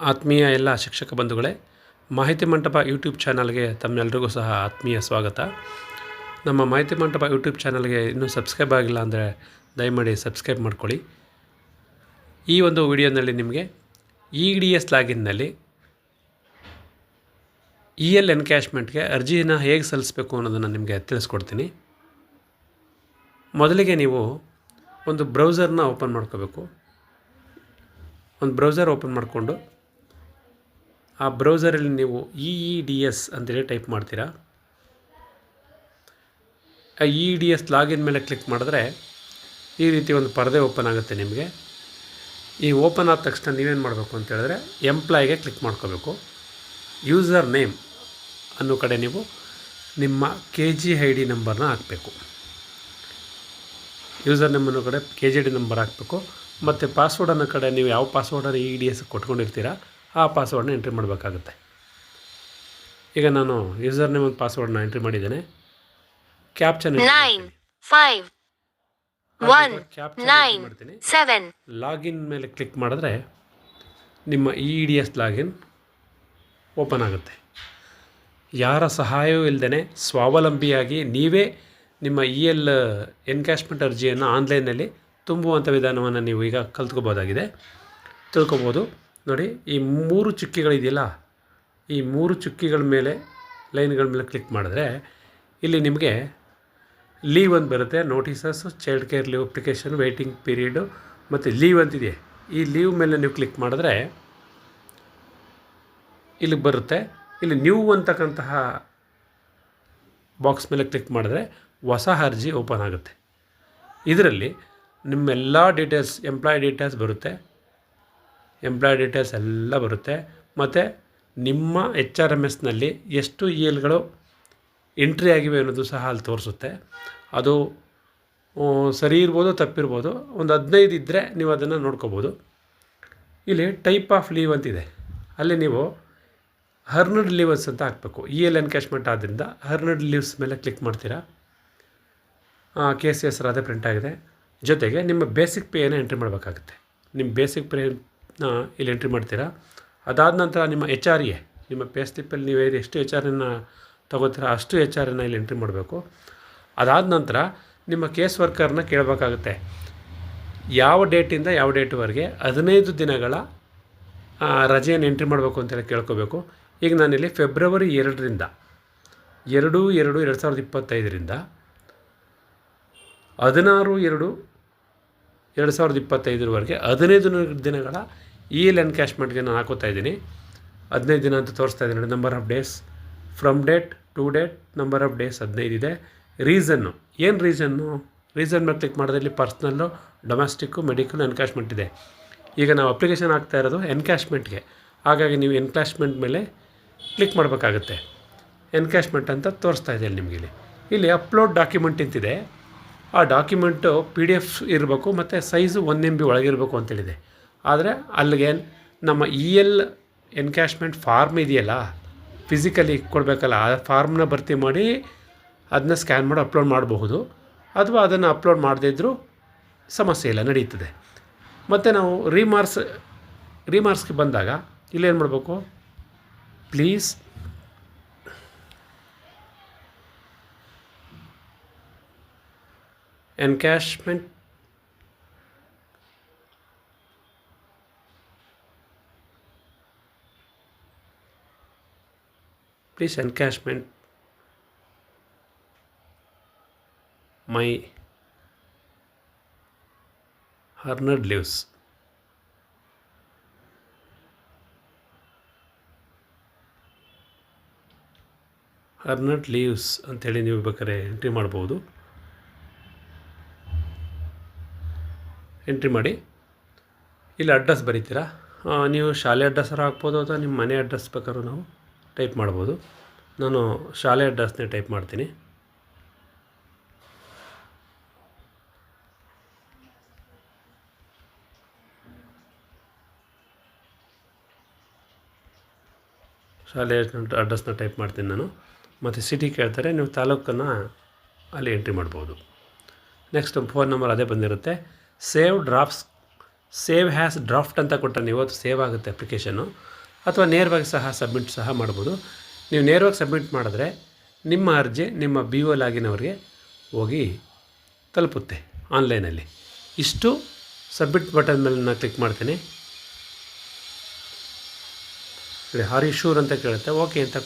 ಆತ್ಮೀಯ ಎಲ್ಲ ಶಿಕ್ಷಕ ಬಂಧುಗಳೇ, ಮಾಹಿತಿ ಮಂಟಪ ಯೂಟ್ಯೂಬ್ ಚಾನಲ್ಗೆ ತಮ್ಮೆಲ್ಲರಿಗೂ ಸಹ ಆತ್ಮೀಯ ಸ್ವಾಗತ. ನಮ್ಮ ಮಾಹಿತಿ ಮಂಟಪ ಯೂಟ್ಯೂಬ್ ಚಾನಲ್ಗೆ ಇನ್ನೂ ಸಬ್ಸ್ಕ್ರೈಬ್ ಆಗಿಲ್ಲ ಅಂದರೆ ದಯಮಾಡಿ ಸಬ್ಸ್ಕ್ರೈಬ್ ಮಾಡ್ಕೊಳ್ಳಿ. ಈ ಒಂದು ವಿಡಿಯೋನಲ್ಲಿ ನಿಮಗೆ EDS ಲಾಗಿನ್ನಲ್ಲಿ EL ಎನ್ಕ್ಯಾಶ್ಮೆಂಟ್ಗೆ ಅರ್ಜಿನ ಹೇಗೆ ಸಲ್ಲಿಸಬೇಕು ಅನ್ನೋದನ್ನು ನಿಮಗೆ ತಿಳಿಸ್ಕೊಡ್ತೀನಿ. ಮೊದಲಿಗೆ ನೀವು ಒಂದು ಬ್ರೌಸರ್ನ ಓಪನ್ ಮಾಡ್ಕೋಬೇಕು. ಒಂದು ಬ್ರೌಸರ್ ಓಪನ್ ಮಾಡಿಕೊಂಡು ಆ ಬ್ರೌಸರಲ್ಲಿ ನೀವು EDS ಅಂತೇಳಿ ಟೈಪ್ ಮಾಡ್ತೀರಾ. ಆ EDS ಲಾಗಿನ್ ಮೇಲೆ ಕ್ಲಿಕ್ ಮಾಡಿದ್ರೆ ಈ ರೀತಿ ಒಂದು ಪರದೆ ಓಪನ್ ಆಗುತ್ತೆ ನಿಮಗೆ. ಈ ಓಪನ್ ಆದ ತಕ್ಷಣ ನೀವೇನು ಮಾಡಬೇಕು ಅಂತ ಹೇಳಿದ್ರೆ ಎಂಪ್ಲಾಯ್ಗೆ ಕ್ಲಿಕ್ ಮಾಡ್ಕೋಬೇಕು. ಯೂಸರ್ ನೇಮ್ ಅನ್ನೋ ಕಡೆ ನೀವು ನಿಮ್ಮ KGID ನಂಬರ್ನ ಹಾಕಬೇಕು. ಯೂಸರ್ ನೇಮ್ ಅನ್ನೋ ಕಡೆ KGID ನಂಬರ್ ಹಾಕಬೇಕು. ಮತ್ತು ಪಾಸ್ವರ್ಡ್ ಅನ್ನೋ ಕಡೆ ನೀವು ಯಾವ ಪಾಸ್ವರ್ಡನ್ನು EDS ಕೊಟ್ಕೊಂಡಿರ್ತೀರ ಆ ಪಾಸ್ವರ್ಡನ್ನ ಎಂಟ್ರಿ ಮಾಡಬೇಕಾಗುತ್ತೆ. ಈಗ ನಾನು ಯೂಸರ್ ನೇಮ್ ಒಂದು ಪಾಸ್ವರ್ಡನ್ನ ಎಂಟ್ರಿ ಮಾಡಿದ್ದೇನೆ. ಕ್ಯಾಪ್ಚನ್ ಮಾಡ್ತೀನಿ. ಲಾಗಿನ್ ಮೇಲೆ ಕ್ಲಿಕ್ ಮಾಡಿದ್ರೆ ನಿಮ್ಮ EDS ಲಾಗಿನ್ ಓಪನ್ ಆಗುತ್ತೆ. ಯಾರ ಸಹಾಯವೂ ಇಲ್ಲದೇ ಸ್ವಾವಲಂಬಿಯಾಗಿ ನೀವೇ ನಿಮ್ಮ EL ಎನ್ಕ್ಯಾಶ್ಮೆಂಟ್ ಅರ್ಜಿಯನ್ನು ಆನ್ಲೈನಲ್ಲಿ ತುಂಬುವಂಥ ವಿಧಾನವನ್ನು ನೀವು ಈಗ ತಿಳ್ಕೊಬೋದು. ನೋಡಿ, ಈ 3 ಚುಕ್ಕಿಗಳಿದೆಯಲ್ಲ, ಈ 3 ಚುಕ್ಕಿಗಳ ಮೇಲೆ ಲೈನ್ಗಳ ಮೇಲೆ ಕ್ಲಿಕ್ ಮಾಡಿದ್ರೆ ಇಲ್ಲಿ ನಿಮಗೆ ಲೀವ್ ಅಂತ ಬರುತ್ತೆ. Notices, child care leave application, waiting period ಮತ್ತು ಲೀವ್ ಅಂತಿದೆ. ಈ ಲೀವ್ ಮೇಲೆ ನೀವು ಕ್ಲಿಕ್ ಮಾಡಿದ್ರೆ ಇಲ್ಲಿ ಬರುತ್ತೆ. ಇಲ್ಲಿ ನ್ಯೂ ಅಂತಕ್ಕಂತಹ ಬಾಕ್ಸ್ ಮೇಲೆ ಕ್ಲಿಕ್ ಮಾಡಿದ್ರೆ ಹೊಸ ಅರ್ಜಿ ಓಪನ್ ಆಗುತ್ತೆ. ಇದರಲ್ಲಿ ನಿಮ್ಮೆಲ್ಲ ಡೀಟೇಲ್ಸ್, ಎಂಪ್ಲಾಯ್ ಡೀಟೇಲ್ಸ್ ಬರುತ್ತೆ, ಎಂಪ್ಲಾಯ್ ಡೀಟೇಲ್ಸ್ ಎಲ್ಲ ಬರುತ್ತೆ. ಮತ್ತು ನಿಮ್ಮ HRMSನಲ್ಲಿ ಎಷ್ಟು ELಗಳು ಎಂಟ್ರಿ ಆಗಿವೆ ಅನ್ನೋದು ಸಹ ಅಲ್ಲಿ ತೋರಿಸುತ್ತೆ. ಅದು ಸರಿ ಇರ್ಬೋದು, ತಪ್ಪಿರ್ಬೋದು. ಒಂದು 15 ಇದ್ದರೆ ನೀವು ಅದನ್ನು ನೋಡ್ಕೋಬೋದು. ಇಲ್ಲಿ ಟೈಪ್ ಆಫ್ ಲೀವ್ ಅಂತಿದೆ, ಅಲ್ಲಿ ನೀವು ಅರ್ನ್ಡ್ ಲೀವ್ಸ್ ಅಂತ ಹಾಕಬೇಕು. EL ಎನ್ಕ್ಯಾಶ್ಮೆಂಟ್ ಆದ್ದರಿಂದ ಅರ್ನ್ಡ್ ಲೀವ್ಸ್ ಮೇಲೆ ಕ್ಲಿಕ್ ಮಾಡ್ತೀರಾ. ಕೇಸ್ ಹೆಸರು ಅದೇ ಪ್ರಿಂಟ್ ಆಗಿದೆ. ಜೊತೆಗೆ ನಿಮ್ಮ ಬೇಸಿಕ್ ಪೇಯನ್ನು ಎಂಟ್ರಿ ಮಾಡಬೇಕಾಗುತ್ತೆ. ನಿಮ್ಮ ಬೇಸಿಕ್ ಪೇನ ಇಲ್ಲಿ ಎಂಟ್ರಿ ಮಾಡ್ತೀರಾ. ಅದಾದ ನಂತರ ನಿಮ್ಮ HRA, ನಿಮ್ಮ ಪೇ ಸ್ಲಿಪ್ಪಲ್ಲಿ ನೀವು ಎಷ್ಟು HRನ ತೊಗೋತೀರಾ ಅಷ್ಟು HRನ ಇಲ್ಲಿ ಎಂಟ್ರಿ ಮಾಡಬೇಕು. ಅದಾದ ನಂತರ ನಿಮ್ಮ ಕೇಸ್ ವರ್ಕರ್ನ ಕೇಳಬೇಕಾಗುತ್ತೆ. ಯಾವ ಡೇಟಿಂದ ಯಾವ ಡೇಟ್ವರೆಗೆ 15 ದಿನಗಳ ರಜೆಯನ್ನು ಎಂಟ್ರಿ ಮಾಡಬೇಕು ಅಂತೇಳಿ ಕೇಳ್ಕೋಬೇಕು. ಈಗ ನಾನಿಲ್ಲಿ ಫೆಬ್ರವರಿ 2ರಿಂದ 2/2/2025ರಿಂದ 16/2/2025 15 ದಿನಗಳ EL ಎನ್ಕ್ಯಾಶ್ಮೆಂಟ್ಗೆ ನಾನು ಹಾಕೋತಾ ಇದ್ದೀನಿ. 15 ದಿನ ಅಂತ ತೋರಿಸ್ತಾ ಇದ್ದೀನಿ. Number of days from date to date, number of days 15 ಇದೆ. ರೀಸನ್ನು ಏನು ರೀಸನ್ ಮೇಲೆ ಕ್ಲಿಕ್ ಮಾಡೋದ್ರಲ್ಲಿ ಪರ್ಸ್ನಲ್ಲು, ಡೊಮೆಸ್ಟಿಕ್ಕು, ಮೆಡಿಕಲ್, ಎನ್ಕ್ಯಾಶ್ಮೆಂಟ್ ಇದೆ. ಈಗ ನಾವು ಅಪ್ಲಿಕೇಶನ್ ಹಾಕ್ತಾ ಇರೋದು ಎನ್ಕ್ಯಾಶ್ಮೆಂಟ್ಗೆ, ಹಾಗಾಗಿ ನೀವು ಎನ್ಕ್ಯಾಶ್ಮೆಂಟ್ ಮೇಲೆ ಕ್ಲಿಕ್ ಮಾಡಬೇಕಾಗುತ್ತೆ. ಎನ್ಕ್ಯಾಶ್ಮೆಂಟ್ ಅಂತ ತೋರಿಸ್ತಾ ಇದೆ ನಿಮಗೆ. ಇಲ್ಲಿ ಅಪ್ಲೋಡ್ ಡಾಕ್ಯುಮೆಂಟ್ ಅಂತಿದೆ. ಆ ಡಾಕ್ಯುಮೆಂಟು PDF ಇರಬೇಕು ಮತ್ತು ಸೈಜು 1 MB ಒಳಗಿರಬೇಕು ಅಂತೇಳಿದೆ. ಆದರೆ ಅಲ್ಲಿಗೆ ನಮ್ಮ EL ಎನ್ಕ್ಯಾಶ್ಮೆಂಟ್ ಫಾರ್ಮ್ ಇದೆಯಲ್ಲ, ಫಿಸಿಕಲಿ ಕೊಡಬೇಕಲ್ಲ, ಆ ಫಾರ್ಮ್ನ ಭರ್ತಿ ಮಾಡಿ ಅದನ್ನ ಸ್ಕ್ಯಾನ್ ಮಾಡಿ ಅಪ್ಲೋಡ್ ಮಾಡಬಹುದು. ಅಥವಾ ಅದನ್ನು ಅಪ್ಲೋಡ್ ಮಾಡದೇ ಇದ್ದರೂ ಸಮಸ್ಯೆ ಇಲ್ಲ, ನಡೀತದೆ. ಮತ್ತು ನಾವು ರಿಮಾರ್ಕ್ಸ್ಗೆ ಬಂದಾಗ ಇಲ್ಲೇನು ಮಾಡಬೇಕು, please encashment my earned leaves. Earned leaves ಅಂಥೇಳಿ ನೀವು ಬೇಕಾದ್ರೆ ಎಂಟ್ರಿ ಮಾಡ್ಬೋದು. ಎಂಟ್ರಿ ಮಾಡಿ ಇಲ್ಲಿ ಅಡ್ರೆಸ್ ಬರೀತೀರಾ. ನೀವು ಶಾಲೆ ಅಡ್ರೆಸ್ಸಾರು ಹಾಕ್ಬೋದು ಅಥವಾ ನಿಮ್ಮ ಮನೆ ಅಡ್ರೆಸ್ ಬೇಕಾದ್ರೂ ನಾವು ಟೈಪ್ ಮಾಡ್ಬೋದು. ನಾನು ಶಾಲೆ ಅಡ್ರೆಸ್ನೇ ಟೈಪ್ ಮಾಡ್ತೀನಿ. ಶಾಲೆ ಅಡ್ರೆಸ್ನ ಟೈಪ್ ಮಾಡ್ತೀನಿ ನಾನು. ಮತ್ತು ಸಿಟಿ ಕೇಳ್ತಾರೆ, ನೀವು ತಾಲೂಕನ್ನು ಅಲ್ಲಿ ಎಂಟ್ರಿ ಮಾಡ್ಬೋದು. ನೆಕ್ಸ್ಟ್ ಫೋನ್ ನಂಬರ್ ಅದೇ ಬಂದಿರುತ್ತೆ. Save drafts save has draft ಅಂತ ಕೊಟ್ಟರೆ ನೀವು ಅದು ಸೇವ್ ಆಗುತ್ತೆ ಅಪ್ಲಿಕೇಶನ್ನು, ಅಥವಾ ನೇರವಾಗಿ ಸಬ್ಮಿಟ್ ಸಹ ಮಾಡ್ಬೋದು. ನೀವು ನೇರವಾಗಿ ಸಬ್ಮಿಟ್ ಮಾಡಿದ್ರೆ ನಿಮ್ಮ ಅರ್ಜಿ ನಿಮ್ಮ ಬಿ ಒ ಲಾಗಿನ್ ಅವ್ರಿಗೆ ಹೋಗಿ ತಲುಪುತ್ತೆ ಆನ್ಲೈನಲ್ಲಿ. ಇಷ್ಟು ಸಬ್ಮಿಟ್ ಬಟನ್ ಮೇಲೆ ನಾನು ಕ್ಲಿಕ್ ಮಾಡ್ತೀನಿ. ಆರ್ ಯು ಶೂರ್ ಅಂತ ಕೇಳುತ್ತೆ, ಓಕೆ ಅಂತ